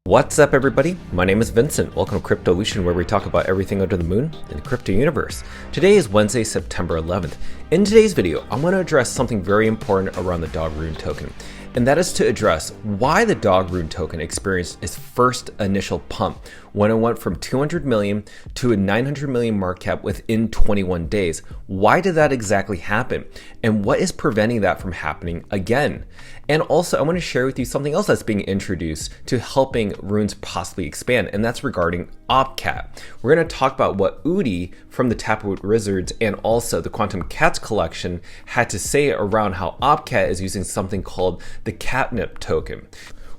What's up, everybody? My name is Vincent. Welcome to Cryptolution, where we talk about everything under the moon in the crypto universe. Today is Wednesday, September 11th. In today's video, I'm going to address something very important around the Dog Rune token, and that is to address why the Dog Rune token experienced its first initial pump when it went from 200 million to a 900 million market cap within 21 days. Why did that exactly happen? And what is preventing that from happening again? And also, I want to share with you something else that's being introduced to helping runes possibly expand, and that's regarding OpCat. We're going to talk about what Udi from the Taproot Wizards and also the Quantum Cats collection had to say around how OpCat is using something called the catnip token.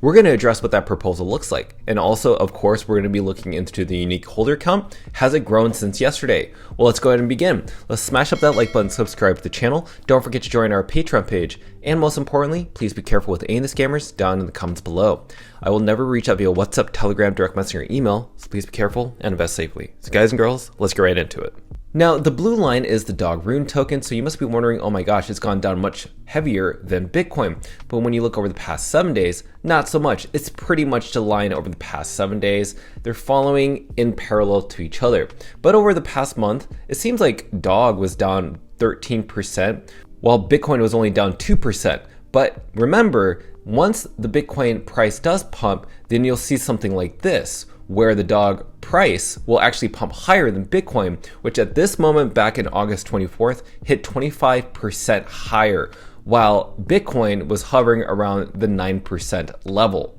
We're going to address what that proposal looks like. And also, of course, we're going to be looking into the unique holder count. Has it grown since yesterday? Well, let's go ahead and begin. Let's smash up that like button, subscribe to the channel. Don't forget to join our Patreon page. And most importantly, please be careful with any of the scammers down in the comments below. I will never reach out via WhatsApp, Telegram, direct message, or email, so please be careful and invest safely. So guys and girls, let's get right into it. Now, the blue line is the Dog Rune token, so you must be wondering, oh my gosh, it's gone down much heavier than Bitcoin. But when you look over the past 7 days, not so much. It's pretty much the line over the past 7 days. They're following in parallel to each other. But over the past month, it seems like Dog was down 13%, while Bitcoin was only down 2%. But remember, once the Bitcoin price does pump, then you'll see something like this, where the Dog price will actually pump higher than Bitcoin, which at this moment back in August 24th hit 25% higher, while Bitcoin was hovering around the 9% level.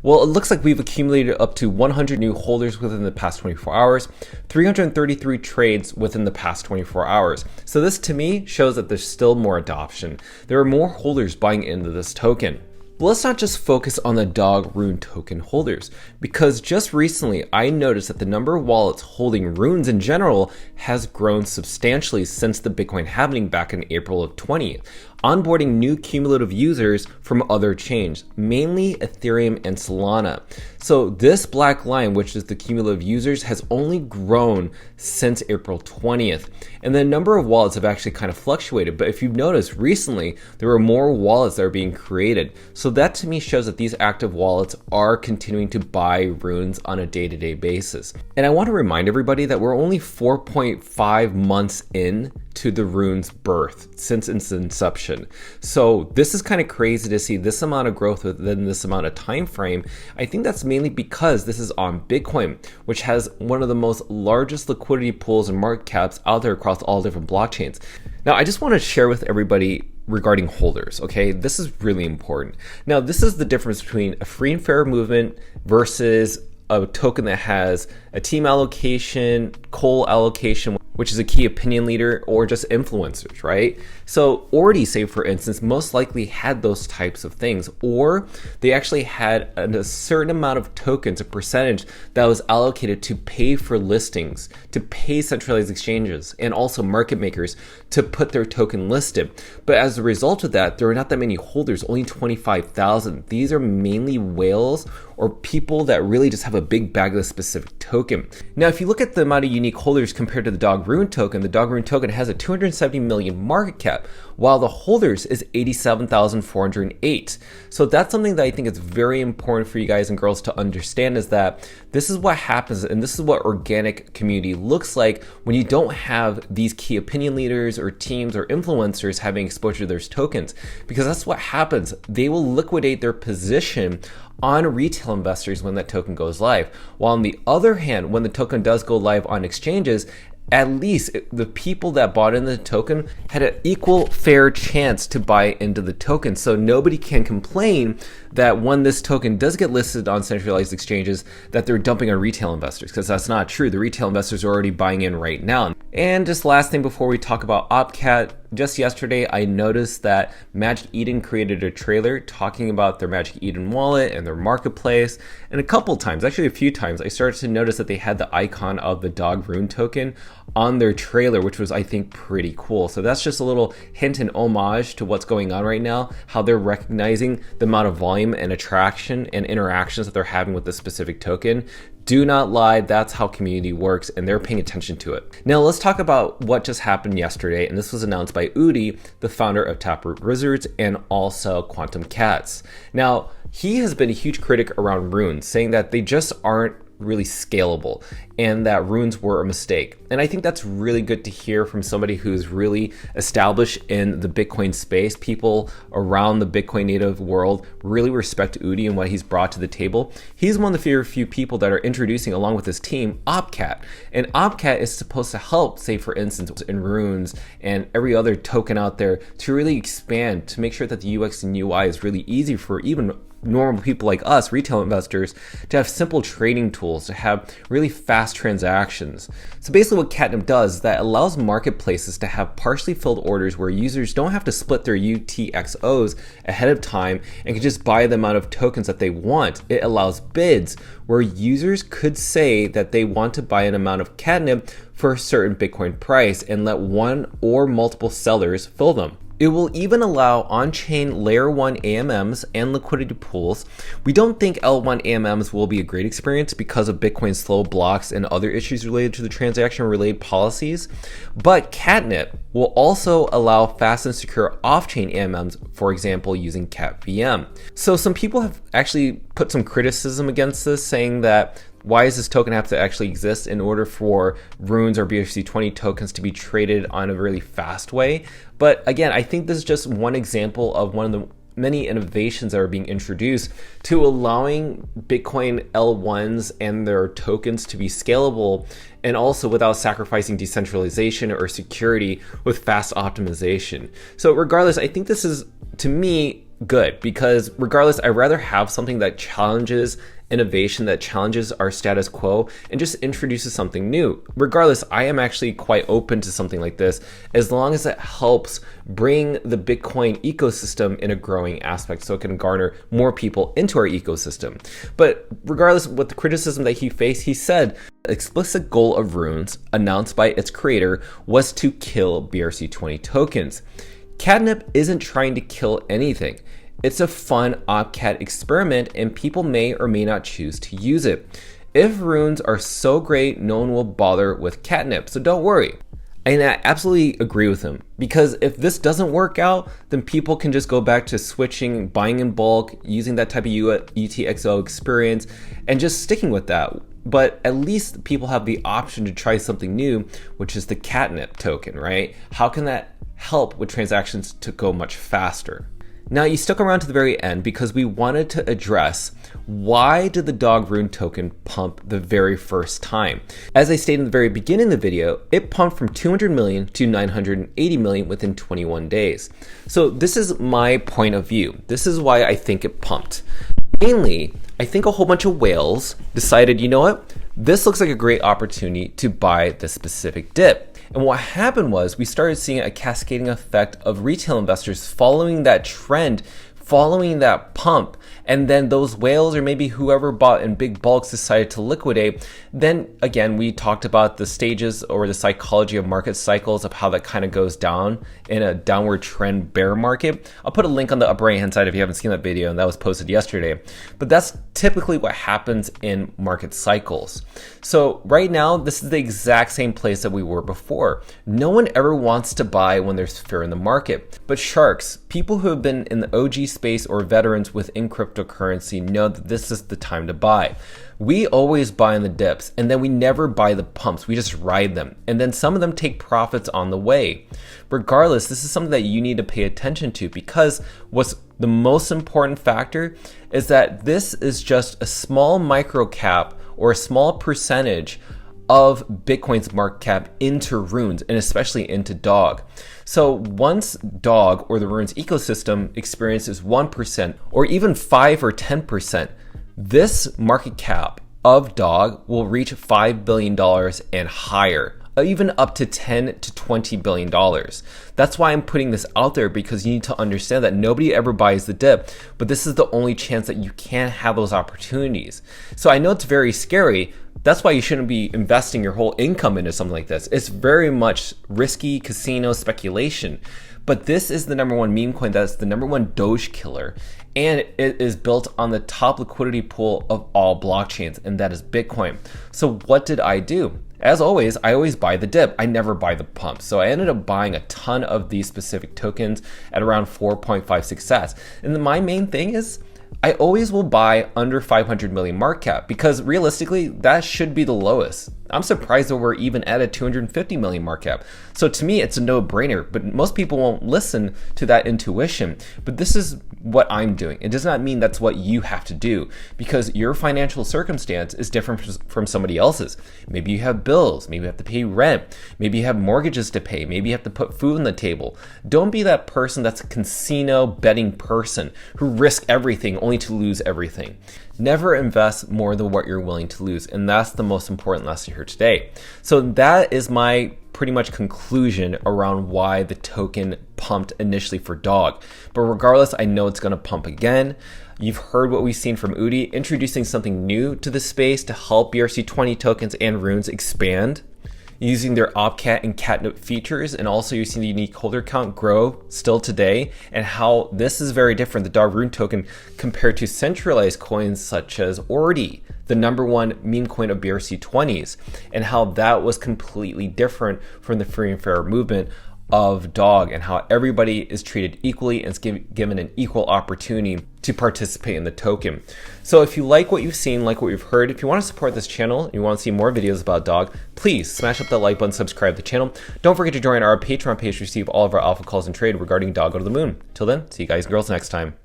Well, it looks like we've accumulated up to 100 new holders within the past 24 hours, 333 trades within the past 24 hours. So this to me shows that there's still more adoption. There are more holders buying into this token. But let's not just focus on the Dog Rune token holders, because just recently I noticed that the number of wallets holding runes in general has grown substantially since the Bitcoin halving back in April of 2020, onboarding new cumulative users from other chains, mainly Ethereum and Solana. So this black line, which is the cumulative users, has only grown since April 20th. And the number of wallets have actually kind of fluctuated. But if you've noticed recently, there are more wallets that are being created. So that to me shows that these active wallets are continuing to buy runes on a day-to-day basis. And I want to remind everybody that we're only 4.5 months in to the rune's birth since its inception. So this is kind of crazy to see this amount of growth within this amount of time frame. I think that's mainly because this is on Bitcoin, which has one of the most largest liquidity pools and market caps out there across all different blockchains. Now, I just want to share with everybody regarding holders, okay? This is really important. Now, this is the difference between a free and fair movement versus a token that has a team allocation, coal allocation, which is a key opinion leader, or just influencers, right? So Ordi, say for instance, most likely had those types of things, or they actually had a certain amount of tokens, a percentage that was allocated to pay for listings, to pay centralized exchanges, and also market makers to put their token listed. But as a result of that, there are not that many holders, only 25,000. These are mainly whales or people that really just have a big bag of a specific token. Now, if you look at the amount of unique holders compared to the Dog Rune token, the Dog Rune token has a 270 million market cap, while the holders is 87,408. So that's something that I think is very important for you guys and girls to understand, is that this is what happens, and this is what organic community looks like when you don't have these key opinion leaders or teams or influencers having exposure to their tokens, because that's what happens. They will liquidate their position on retail investors when that token goes live. While on the other hand, when the token does go live on exchanges, at least the people that bought into the token had an equal fair chance to buy into the token. So nobody can complain that when this token does get listed on centralized exchanges, that they're dumping on retail investors, because that's not true. The retail investors are already buying in right now. And just last thing before we talk about OpCat, just yesterday I noticed that Magic Eden created a trailer talking about their Magic Eden wallet and their marketplace. And a couple times, actually a few times, I started to notice that they had the icon of the Dog Rune token on their trailer, which was, I think, pretty cool. So that's just a little hint and homage to what's going on right now, how they're recognizing the amount of volume and attraction and interactions that they're having with this specific token Do not lie, that's how community works, and they're paying attention to it. Now let's talk about what just happened yesterday, and this was announced by Udi, the founder of Taproot Wizards and also Quantum Cats. Now, he has been a huge critic around runes, saying that they just aren't really scalable and that runes were a mistake. And I think that's really good to hear from somebody who's really established in the Bitcoin space. People around the Bitcoin native world really respect Udi and what he's brought to the table. He's one of the very few people that are introducing, along with his team, Opcat. And Opcat is supposed to help, say for instance, in runes and every other token out there, to really expand, to make sure that the UX and UI is really easy for even normal people like us, retail investors, to have simple trading tools, to have really fast transactions. So basically what Catnip does is that allows marketplaces to have partially filled orders where users don't have to split their UTXOs ahead of time and can just buy the amount of tokens that they want. It allows bids where users could say that they want to buy an amount of Catnip for a certain Bitcoin price and let one or multiple sellers fill them. It will even allow on-chain layer 1 AMMs and liquidity pools. We don't think L1 AMMs will be a great experience because of Bitcoin's slow blocks and other issues related to the transaction-related policies, but Catnip will also allow fast and secure off-chain AMMs, for example, using CatVM. So some people have actually put some criticism against this, saying that why does this token have to actually exist in order for runes or BRC20 tokens to be traded on a really fast way? But again, I think this is just one example of one of the many innovations that are being introduced to allowing Bitcoin L1s and their tokens to be scalable, and also without sacrificing decentralization or security with fast optimization. So regardless, I think this is, to me, good, because regardless, I'd rather have something that challenges innovation, that challenges our status quo and just introduces something new. Regardless, I am actually quite open to something like this as long as it helps bring the Bitcoin ecosystem in a growing aspect so it can garner more people into our ecosystem. But regardless of what the criticism that he faced, he said the explicit goal of runes announced by its creator was to kill BRC20 tokens. Catnip isn't trying to kill anything. It's a fun Opcat experiment and people may or may not choose to use it. If runes are so great, no one will bother with Catnip, so don't worry. And I absolutely agree with him, because if this doesn't work out, then people can just go back to switching, buying in bulk, using that type of UTXO experience, and just sticking with that. But at least people have the option to try something new, which is the Catnip token, right? How can that help with transactions to go much faster? Now, you stuck around to the very end because we wanted to address why did the dog rune token pump the very first time? As I stated in the very beginning of the video, it pumped from 200 million to 980 million within 21 days. So this is my point of view. This is why I think it pumped. Mainly, I think a whole bunch of whales decided, you know what? This looks like a great opportunity to buy this specific dip. And what happened was we started seeing a cascading effect of retail investors following that trend, following that pump, and then those whales or maybe whoever bought in big bulks decided to liquidate. Then again, we talked about the stages or the psychology of market cycles, of how that kind of goes down in a downward trend bear market. I'll put a link on the upper right hand side if you haven't seen that video, and that was posted yesterday. But that's typically what happens in market cycles. So right now, this is the exact same place that we were before. No one ever wants to buy when there's fear in the market. But sharks, people who have been in the OG space or veterans within cryptocurrency, know that this is the time to buy. We always buy in the dips, and then we never buy the pumps. We just ride them, and then some of them take profits on the way. Regardless, this is something that you need to pay attention to, because what's the most important factor is that this is just a small micro cap or a small percentage of Bitcoin's market cap into runes, and especially into dog. So once dog or the runes ecosystem experiences 1% or even 5 or 10%, this market cap of dog will reach $5 billion and higher, even up to $10 to $20 billion. That's why I'm putting this out there, because you need to understand that nobody ever buys the dip, but this is the only chance that you can have those opportunities. So I know it's very scary, That's why you shouldn't be investing your whole income into something like this. It's very much risky casino speculation. But this is the number one meme coin that's the number one Doge killer. And it is built on the top liquidity pool of all blockchains, and that is Bitcoin. So what did I do? As always, I always buy the dip. I never buy the pump. So I ended up buying a ton of these specific tokens at around 4.56 sats. And my main thing is, I always will buy under 500 million market cap, because realistically, that should be the lowest. I'm surprised that we're even at a 250 million market cap. So to me, it's a no-brainer, but most people won't listen to that intuition. But this is what I'm doing. It does not mean that's what you have to do, because your financial circumstance is different from somebody else's. Maybe you have bills, maybe you have to pay rent, maybe you have mortgages to pay, maybe you have to put food on the table. Don't be that person that's a casino betting person who risks everything only to lose everything. Never invest more than what you're willing to lose, and that's the most important lesson here today. So that is my pretty much conclusion around why the token pumped initially for dog. But regardless, I know it's going to pump again. You've heard what we've seen from Udi, introducing something new to the space to help BRC20 tokens and runes expand, using their OpCat and catnip features, and also using the unique holder count grow still today, and how this is very different, the dog rune token, compared to centralized coins such as Ordi, the number one meme coin of BRC20s, and how that was completely different from the free and fair movement of dog, and how everybody is treated equally and is given an equal opportunity to participate in the token. So if you like what you've seen, like what you've heard, if you want to support this channel and you want to see more videos about dog, please smash up that like button, subscribe to the channel. Don't forget to join our Patreon page to receive all of our alpha calls and trade regarding dog out of the moon. Till then, see you guys and girls next time.